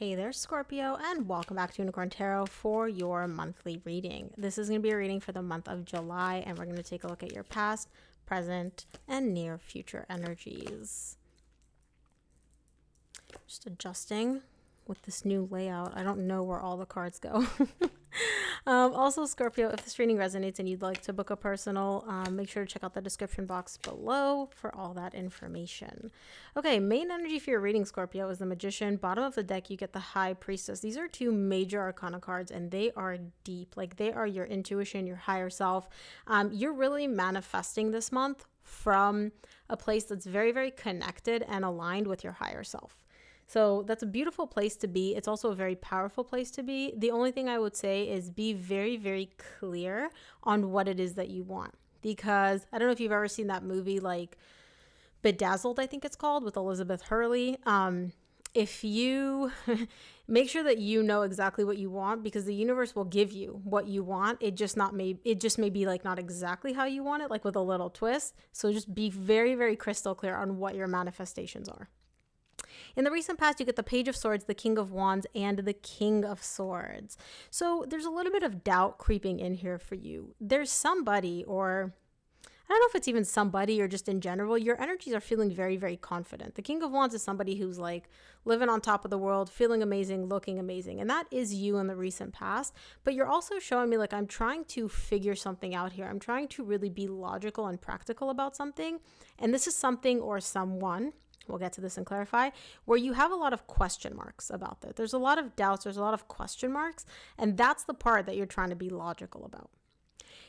Hey there, Scorpio, and welcome back to Unicorn Tarot for your monthly reading. This is going to be a reading for the month of July, and we're going to take a look at your past, present, and near future energies. Just adjusting with this new layout. I don't know where all the cards go. Also, Scorpio, if this reading resonates and you'd like to book a personal, make sure to check out the description box below for all that information. Okay, main energy for your reading, Scorpio, is the Magician. Bottom of the deck, you get the High Priestess. These are two major arcana cards, and they are deep. Like, they are your intuition, your higher self. You're really manifesting this month from a place that's very, very connected and aligned with your higher self. So that's a beautiful place to be. It's also a very powerful place to be. The only thing I would say is be very, very clear on what it is that you want. Because I don't know if you've ever seen that movie like Bedazzled, I think it's called, with Elizabeth Hurley. If you make sure that you know exactly what you want, because the universe will give you what you want. It just may be like not exactly how you want it, like with a little twist. So just be very, very crystal clear on what your manifestations are. In the recent past, you get the Page of Swords, the King of Wands, and the King of Swords. So there's a little bit of doubt creeping in here for you. There's somebody, or I don't know if it's even somebody or just in general, your energies are feeling very, very confident. The King of Wands is somebody who's like living on top of the world, feeling amazing, looking amazing. And that is you in the recent past. But you're also showing me like I'm trying to figure something out here. I'm trying to really be logical and practical about something. And this is something or someone, we'll get to this and clarify, where you have a lot of question marks about that. There's a lot of doubts, there's a lot of question marks, and that's the part that you're trying to be logical about.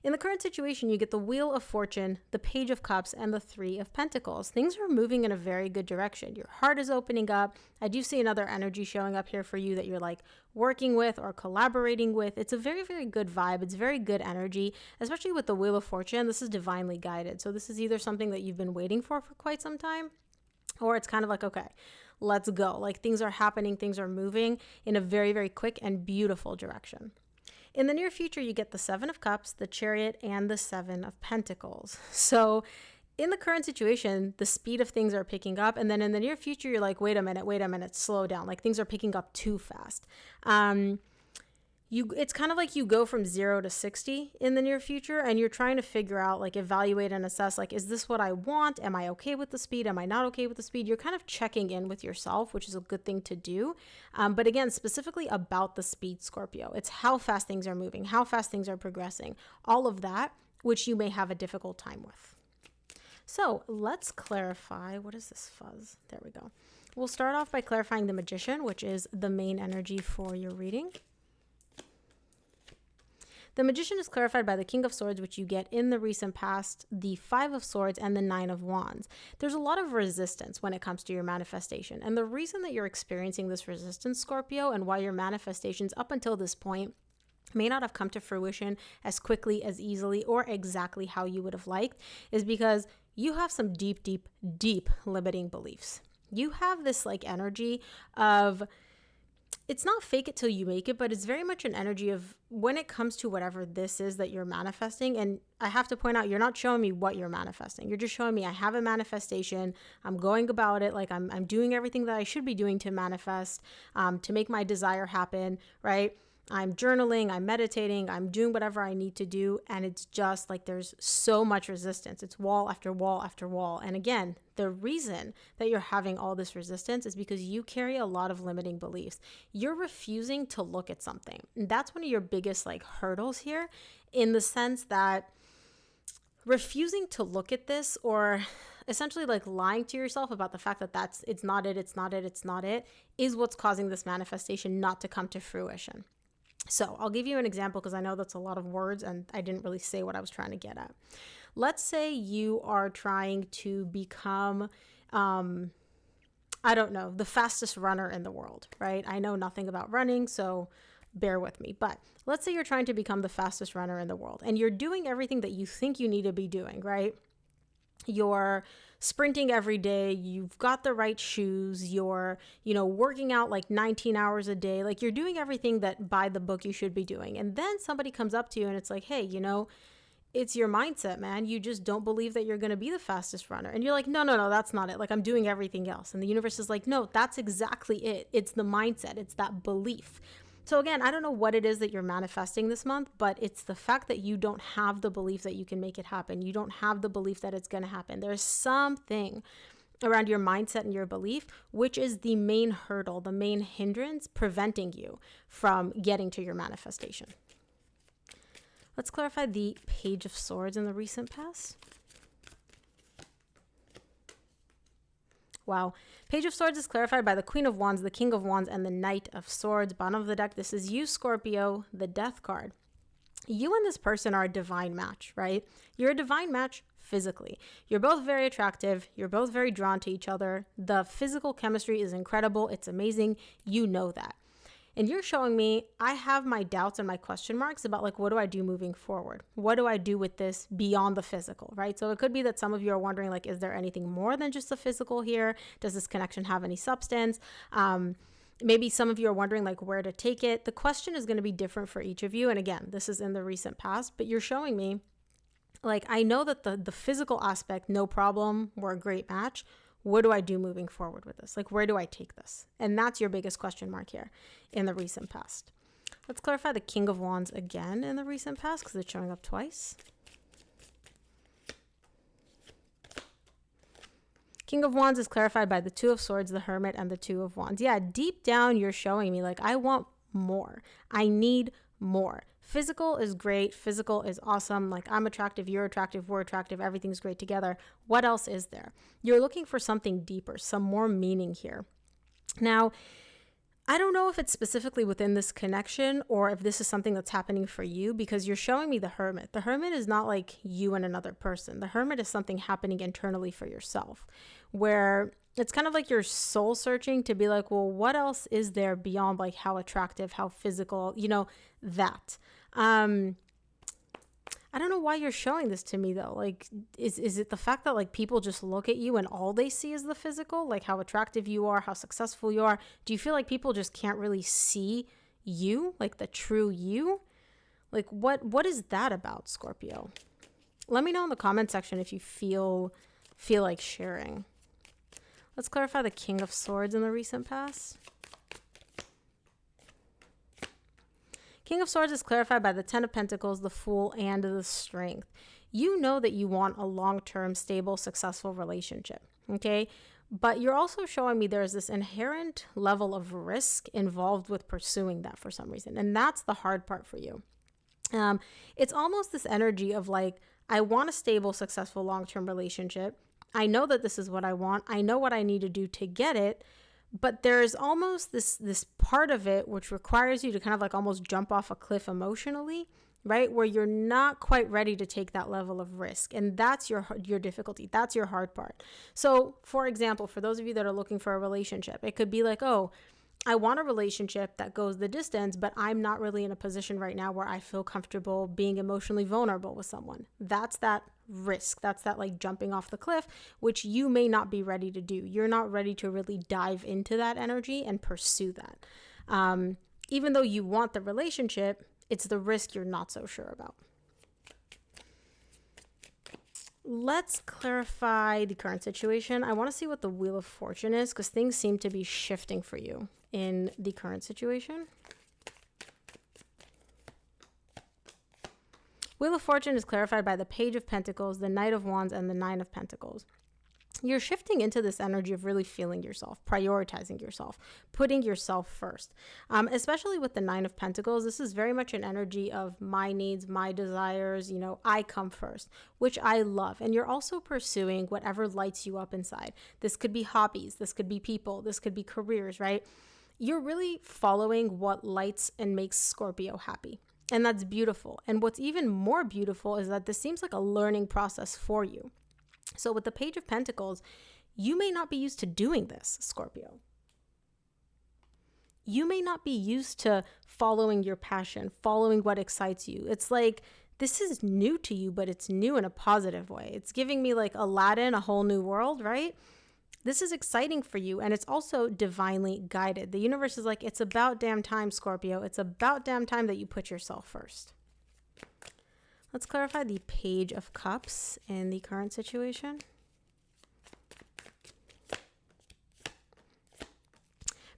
In the current situation, you get the Wheel of Fortune, the Page of Cups, and the Three of Pentacles. Things are moving in a very good direction. Your heart is opening up. I do see another energy showing up here for you that you're like working with or collaborating with. It's a very, very good vibe. It's very good energy, especially with the Wheel of Fortune. This is divinely guided. So this is either something that you've been waiting for quite some time, or it's kind of like, okay, let's go. Like things are happening, things are moving in a very, very quick and beautiful direction. In the near future, you get the Seven of Cups, the Chariot, and the Seven of Pentacles. So in the current situation, the speed of things are picking up. And then in the near future, you're like, wait a minute, slow down. Like things are picking up too fast. It's kind of like you go from 0 to 60 in the near future, and you're trying to figure out, like, evaluate and assess, like, is this what I want? Am I okay with the speed? Am I not okay with the speed? You're kind of checking in with yourself, which is a good thing to do. But again, specifically about the speed, Scorpio, it's how fast things are moving, how fast things are progressing, all of that, which you may have a difficult time with. So let's clarify. What is this fuzz? There we go. We'll start off by clarifying the Magician, which is the main energy for your reading. The Magician is clarified by the King of Swords, which you get in the recent past, the Five of Swords, and the Nine of Wands. There's a lot of resistance when it comes to your manifestation. And the reason that you're experiencing this resistance, Scorpio, and why your manifestations up until this point may not have come to fruition as quickly, as easily, or exactly how you would have liked, is because you have some deep, deep, deep limiting beliefs. You have this like energy of, it's not fake it till you make it, but it's very much an energy of when it comes to whatever this is that you're manifesting. And I have to point out, you're not showing me what you're manifesting. You're just showing me I have a manifestation. I'm going about it. Like I'm doing everything that I should be doing to manifest, to make my desire happen, right? I'm journaling, I'm meditating, I'm doing whatever I need to do. And it's just like there's so much resistance. It's wall after wall after wall. And again, the reason that you're having all this resistance is because you carry a lot of limiting beliefs. You're refusing to look at something. And that's one of your biggest like hurdles here, in the sense that refusing to look at this, or essentially like lying to yourself about the fact that it's not it, is what's causing this manifestation not to come to fruition. So I'll give you an example, because I know that's a lot of words and I didn't really say what I was trying to get at. Let's say you are trying to become, the fastest runner in the world, right? I know nothing about running, so bear with me. But let's say you're trying to become the fastest runner in the world, and you're doing everything that you think you need to be doing, right? You're sprinting every day, you've got the right shoes, you're, working out like 19 hours a day, like you're doing everything that by the book you should be doing. And then somebody comes up to you and it's like, hey, it's your mindset, man. You just don't believe that you're going to be the fastest runner. And you're like, no, that's not it. Like, I'm doing everything else. And the universe is like, no, that's exactly it. It's the mindset. It's that belief. So again, I don't know what it is that you're manifesting this month, but it's the fact that you don't have the belief that you can make it happen. You don't have the belief that it's going to happen. There's something around your mindset and your belief, which is the main hurdle, the main hindrance preventing you from getting to your manifestation. Let's clarify the Page of Swords in the recent past. Wow. Page of Swords is clarified by the Queen of Wands, the King of Wands, and the Knight of Swords. Bottom of the deck, this is you, Scorpio, the Death card. You and this person are a divine match, right? You're a divine match physically. You're both very attractive. You're both very drawn to each other. The physical chemistry is incredible. It's amazing. You know that. And you're showing me, I have my doubts and my question marks about like, what do I do moving forward? What do I do with this beyond the physical, right? So it could be that some of you are wondering, like, is there anything more than just the physical here? Does this connection have any substance? Maybe some of you are wondering like where to take it. The question is going to be different for each of you. And again, this is in the recent past, but you're showing me like, I know that the physical aspect, no problem. We're a great match. What do I do moving forward with this? Like, where do I take this? And that's your biggest question mark here in the recent past. Let's clarify the King of Wands again in the recent past because it's showing up twice. King of Wands is clarified by the Two of Swords, the Hermit, and the Two of Wands. Yeah, deep down, you're showing me like, I want more. I need more. Physical is great. Physical is awesome. Like, I'm attractive, you're attractive, we're attractive. Everything's great together. What else is there? You're looking for something deeper, some more meaning here. Now, I don't know if it's specifically within this connection or if this is something that's happening for you because you're showing me the Hermit. The Hermit is not like you and another person. The Hermit is something happening internally for yourself where it's kind of like you're soul searching to be like, well, what else is there beyond like how attractive, how physical, that. I don't know why you're showing this to me though. Like, is it the fact that like people just look at you and all they see is the physical, like how attractive you are, how successful you are? Do you feel like people just can't really see you, like the true you? Like what is that about, Scorpio? Let me know in the comment section if you feel like sharing. Let's clarify the King of Swords in the recent past. King of Swords is clarified by the Ten of Pentacles, the Fool, and the Strength. You know that you want a long-term, stable, successful relationship, okay? But you're also showing me there's this inherent level of risk involved with pursuing that for some reason. And that's the hard part for you. It's almost this energy of like, I want a stable, successful, long-term relationship. I know that this is what I want. I know what I need to do to get it. But there's almost this part of it which requires you to kind of like almost jump off a cliff emotionally, right? Where you're not quite ready to take that level of risk. And that's your difficulty. That's your hard part. So for example, for those of you that are looking for a relationship, it could be like, oh, I want a relationship that goes the distance, but I'm not really in a position right now where I feel comfortable being emotionally vulnerable with someone. That's that risk. That's that like jumping off the cliff, which you may not be ready to do. You're not ready to really dive into that energy and pursue that. Even though you want the relationship, it's the risk you're not so sure about. Let's clarify the current situation. I want to see what the Wheel of Fortune is because things seem to be shifting for you in the current situation. Wheel of Fortune is clarified by the Page of Pentacles, the Knight of Wands, and the Nine of Pentacles. You're shifting into this energy of really feeling yourself, prioritizing yourself, putting yourself first. Especially with the Nine of Pentacles, this is very much an energy of my needs, my desires, I come first, which I love. And you're also pursuing whatever lights you up inside. This could be hobbies, this could be people, this could be careers, right? You're really following what lights and makes Scorpio happy. And that's beautiful. And what's even more beautiful is that this seems like a learning process for you. So with the Page of Pentacles, you may not be used to doing this, Scorpio. You may not be used to following your passion, following what excites you. It's like, this is new to you, but it's new in a positive way. It's giving me like Aladdin, a whole new world, right? This is exciting for you, and it's also divinely guided. The universe is like, it's about damn time, Scorpio. It's about damn time that you put yourself first. Let's clarify the Page of Cups in the current situation.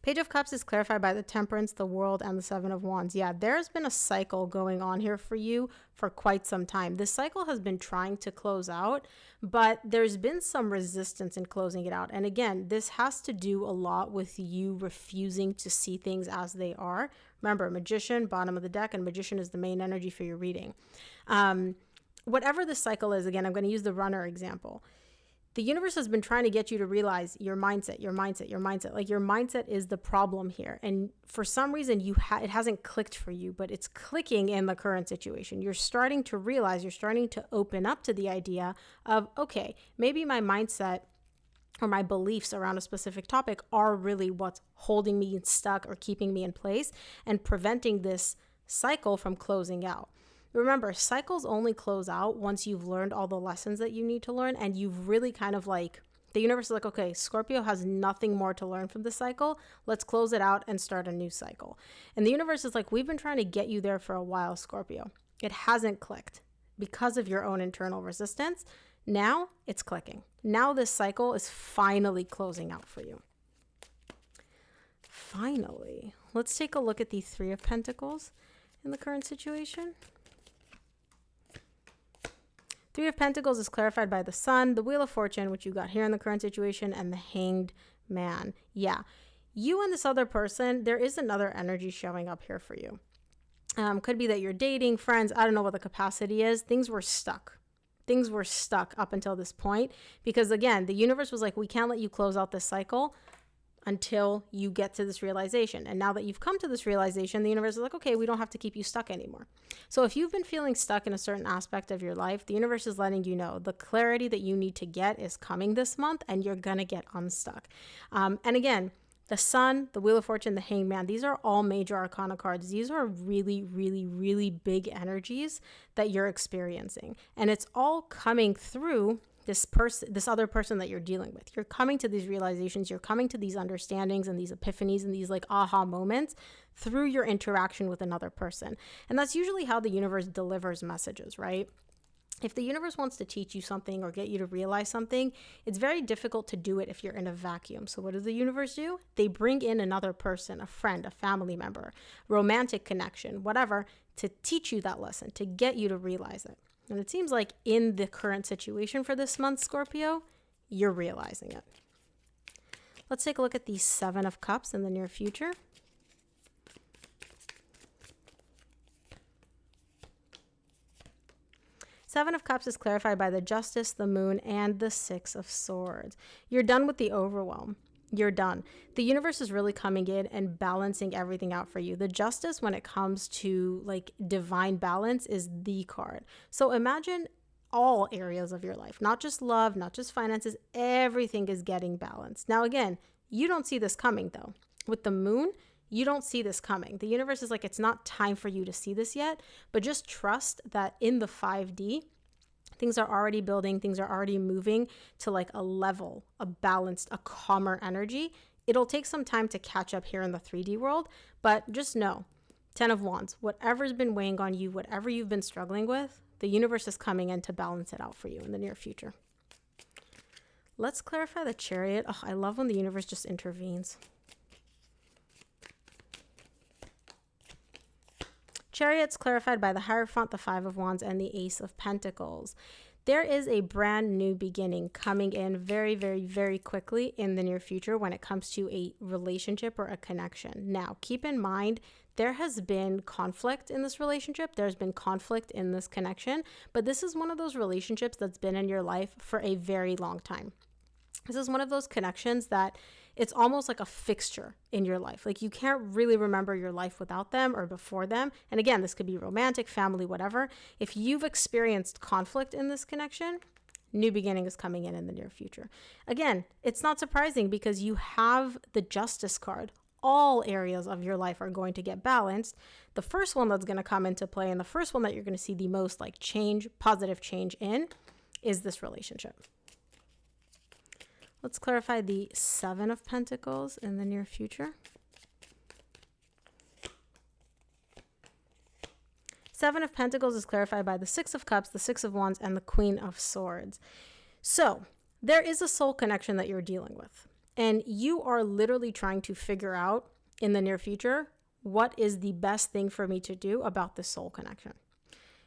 Page of Cups is clarified by the Temperance, the World, and the Seven of Wands. Yeah, there's been a cycle going on here for you for quite some time. This cycle has been trying to close out, but there's been some resistance in closing it out. And again, this has to do a lot with you refusing to see things as they are. Remember, Magician, bottom of the deck, and Magician is the main energy for your reading. Whatever the cycle is, again, I'm going to use the Runner example. The universe has been trying to get you to realize your mindset. Like your mindset is the problem here. And for some reason, it hasn't clicked for you, but it's clicking in the current situation. You're starting to realize, you're starting to open up to the idea of, okay, maybe my mindset or my beliefs around a specific topic are really what's holding me stuck or keeping me in place and preventing this cycle from closing out. Remember, cycles only close out once you've learned all the lessons that you need to learn, and you've really kind of like, the universe is like, okay, Scorpio has nothing more to learn from this cycle. Let's close it out and start a new cycle. And the universe is like, we've been trying to get you there for a while, Scorpio. It hasn't clicked because of your own internal resistance. Now it's clicking. Now this cycle is finally closing out for you. Finally, let's take a look at the Three of Pentacles in the current situation. Three of Pentacles is clarified by the Sun, the Wheel of Fortune, which you got here in the current situation, and the Hanged Man. Yeah, you and this other person, there is another energy showing up here for you. Could be that you're dating, friends, I don't know what the capacity is. Things were stuck. Things were stuck up until this point because, again, the universe was like, we can't let you close out this cycle until you get to this realization. And now that you've come to this realization, the universe is like, okay, we don't have to keep you stuck anymore. So if you've been feeling stuck in a certain aspect of your life, the universe is letting you know the clarity that you need to get is coming this month and you're going to get unstuck. And again, the Sun, the Wheel of Fortune, the Hanged Man, these are all major arcana cards. These are really, really, really big energies that you're experiencing. And it's all coming through this other person that you're dealing with. You're coming to these realizations, you're coming to these understandings and these epiphanies and these like aha moments through your interaction with another person. And that's usually how the universe delivers messages, right? If the universe wants to teach you something or get you to realize something, it's very difficult to do it if you're in a vacuum. So what does the universe do? They bring in another person, a friend, a family member, romantic connection, whatever, to teach you that lesson, to get you to realize it. And it seems like in the current situation for this month, Scorpio, you're realizing it. Let's take a look at the Seven of Cups in the near future. Seven of Cups is clarified by the Justice, the Moon, and the Six of Swords. You're done with the overwhelm. You're done. The universe is really coming in and balancing everything out for you. The Justice, when it comes to like divine balance, is the card. So imagine all areas of your life, not just love, not just finances, everything is getting balanced. Now, again, you don't see this coming though. With the Moon, you don't see this coming. The universe is like, it's not time for you to see this yet, but just trust that in the 5D, things are already building, things are already moving to like a level, a balanced, a calmer energy. It'll take some time to catch up here in the 3D world, but just know, 10 of Wands, whatever's been weighing on you, whatever you've been struggling with, the universe is coming in to balance it out for you in the near future. Let's clarify the Chariot. Oh, I love when the universe just intervenes. Chariot's clarified by the Hierophant, the Five of Wands, and the Ace of Pentacles. There is a brand new beginning coming in very, very, very quickly in the near future when it comes to a relationship or a connection. Now, keep in mind, there has been conflict in this relationship. There's been conflict in this connection, but this is one of those relationships that's been in your life for a very long time. This is one of those connections that it's almost like a fixture in your life. Like you can't really remember your life without them or before them. And again, this could be romantic, family, whatever. If you've experienced conflict in this connection, new beginning is coming in the near future. Again, it's not surprising because you have the Justice card. All areas of your life are going to get balanced. The first one that's going to come into play and the first one that you're going to see the most like change, positive change in is this relationship. Let's clarify the Seven of Pentacles in the near future. Seven of Pentacles is clarified by the Six of Cups, the Six of Wands, and the Queen of Swords. So there is a soul connection that you're dealing with, and you are literally trying to figure out in the near future, what is the best thing for me to do about this soul connection?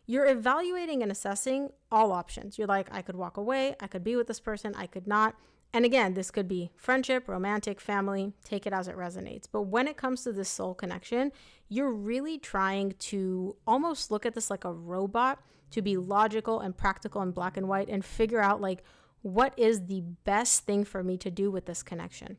You're evaluating and assessing all options. You're like, I could walk away, I could be with this person, I could not. And again, this could be friendship, romantic, family, take it as it resonates. But when it comes to this soul connection, you're really trying to almost look at this like a robot, to be logical and practical and black and white, and figure out like, what is the best thing for me to do with this connection?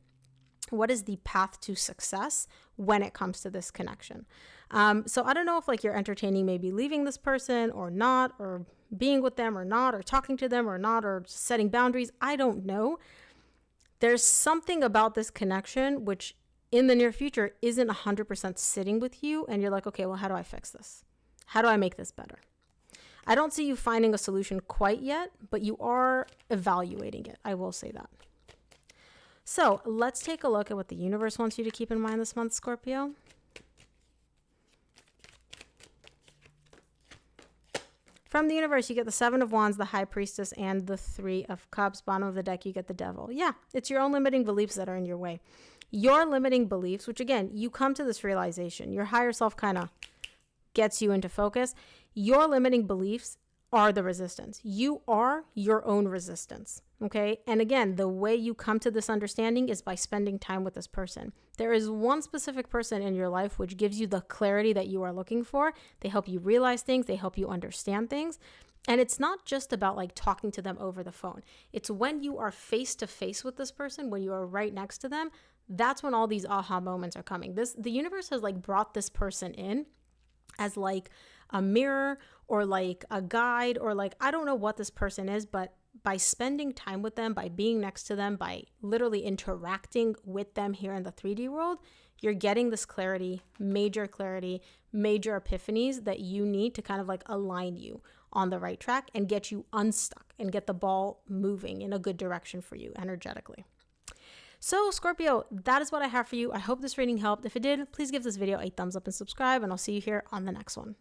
What is the path to success when it comes to this connection? So I don't know if like you're entertaining maybe leaving this person or not, or being with them or not, or talking to them or not, or setting boundaries. I don't know. There's something about this connection which in the near future isn't 100% sitting with you, and you're like, okay, well, how do I fix this? How do I make this better? I don't see you finding a solution quite yet, but you are evaluating it. I will say that. So let's take a look at what the universe wants you to keep in mind this month, Scorpio. From the universe, you get the Seven of Wands, the High Priestess, and the Three of Cups. Bottom of the deck, you get the Devil. Yeah, it's your own limiting beliefs that are in your way. Your limiting beliefs, which again, you come to this realization. Your higher self kind of gets you into focus. Your limiting beliefs are the resistance. You are your own resistance. Okay. And again, the way you come to this understanding is by spending time with this person. There is one specific person in your life which gives you the clarity that you are looking for. They help you realize things. They help you understand things. And it's not just about like talking to them over the phone. It's when you are face to face with this person, when you are right next to them, that's when all these aha moments are coming. The universe has like brought this person in as like a mirror or like a guide, or like, I don't know what this person is, but by spending time with them, by being next to them, by literally interacting with them here in the 3D world, you're getting this clarity, major epiphanies that you need to kind of like align you on the right track and get you unstuck and get the ball moving in a good direction for you energetically. So Scorpio, that is what I have for you. I hope this reading helped. If it did, please give this video a thumbs up and subscribe, and I'll see you here on the next one.